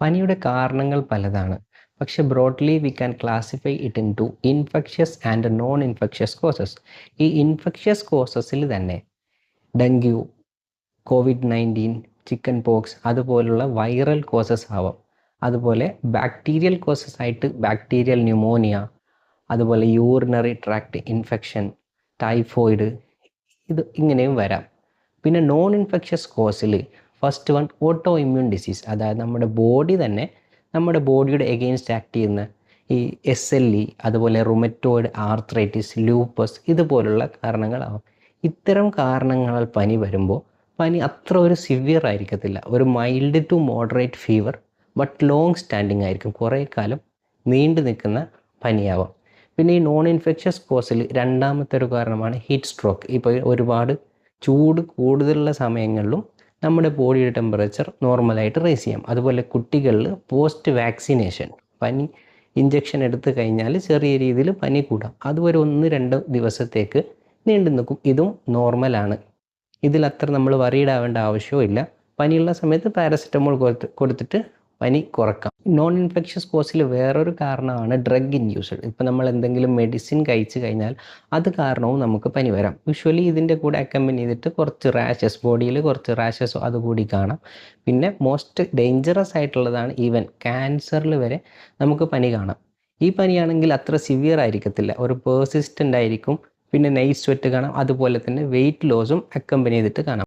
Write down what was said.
പനിയുടെ കാരണങ്ങൾ പലതാണ്. പക്ഷെ broadly we can classify it into infectious and non infectious causes. ഈ ഇൻഫെക്ഷ്യസ് കോസസിൽ തന്നെ ഡെങ്കു, COVID-19, ചിക്കൻ പോക്സ് അതുപോലുള്ള വൈറൽ കോസസ് ആവാം. അതുപോലെ ബാക്ടീരിയൽ കോസസ് ആയിട്ട് ബാക്ടീരിയൽ ന്യൂമോണിയ, അതുപോലെ യൂറിനറി ട്രാക്ട് ഇൻഫെക്ഷൻ, ടൈഫോയിഡ്, ഇത് ഇങ്ങനെയും വരാം. പിന്നെ നോൺ ഇൻഫെക്ഷ്യസ് കോസിൽ first one auto immune disease, അതായത് നമ്മുടെ ബോഡി തന്നെ നമ്മുടെ ബോഡിയുടെ എഗെയിൻസ്റ്റ് ആക്ട് ചെയ്യുന്ന ഈ SLE, അതുപോലെ റുമറ്റോയിഡ് ആർത്രൈറ്റിസ്, ലൂപ്പസ് ഇതുപോലുള്ള കാരണങ്ങളാവും. ഇത്തരം കാരണങ്ങളാൽ പനി വരുമ്പോൾ പനി അത്ര ഒരു സിവിയർ ആയിരിക്കത്തില്ല. ഒരു mild to moderate fever but long standing ആയിരിക്കും, കുറേ കാലം നീണ്ടു നിൽക്കുന്ന പനിയാവാം. പിന്നെ ഈ നോൺ ഇൻഫെക്ഷ്യസ് കോസിൽ രണ്ടാമത്തെ ഒരു കാരണമാണ് ഹീറ്റ് സ്ട്രോക്ക്. ഇപ്പോൾ ഒരുപാട് ചൂട് കൂടുതലുള്ള സമയങ്ങളിലും നമ്മുടെ ബോഡിയുടെ ടെമ്പറേച്ചർ നോർമലായിട്ട് റൈസ് ചെയ്യാം. അതുപോലെ കുട്ടികളിൽ പോസ്റ്റ് വാക്സിനേഷൻ പനി ഇഞ്ചക്ഷൻ എടുത്തു കഴിഞ്ഞാൽ ചെറിയ രീതിയിൽ പനി കൂടാം. അതുവരെ 1-2 ദിവസത്തേക്ക് നീണ്ടു നിൽക്കും. ഇതും നോർമലാണ്. ഇതിൽ അത്ര നമ്മൾ വറീഡ് ആവേണ്ട ആവശ്യമില്ല. പനിയുള്ള സമയത്ത് പാരസെറ്റമോൾ കൊടുത്തിട്ട് പനി കുറക്കാം. നോൺ ഇൻഫെക്ഷ്യസ് കോസിൽ വേറൊരു കാരണമാണ് ഡ്രഗ് ഇൻഡ്യൂസ്ഡ്. ഇപ്പോൾ നമ്മൾ എന്തെങ്കിലും മെഡിസിൻ കഴിച്ചു കഴിഞ്ഞാൽ അത് കാരണവും നമുക്ക് പനി വരാം. യൂഷ്വലി ഇതിൻ്റെ കൂടെ അക്കമ്പനി ചെയ്തിട്ട് കുറച്ച് റാഷസ്, ബോഡിയിൽ കുറച്ച് റാഷസോ അതുകൂടി കാണാം. പിന്നെ മോസ്റ്റ് ഡേഞ്ചറസ് ആയിട്ടുള്ളതാണ് ഈവൻ ക്യാൻസറിൽ വരെ നമുക്ക് പനി കാണാം. ഈ പനിയാണെങ്കിൽ അത്ര സിവിയർ ആയിരിക്കത്തില്ല, ഒരു പേഴ്സിസ്റ്റൻ്റ് ആയിരിക്കും. പിന്നെ നൈറ്റ് സ്വെറ്റ് കാണാം. അതുപോലെ തന്നെ വെയിറ്റ് ലോസും അക്കമ്പനി ചെയ്തിട്ട് കാണാം.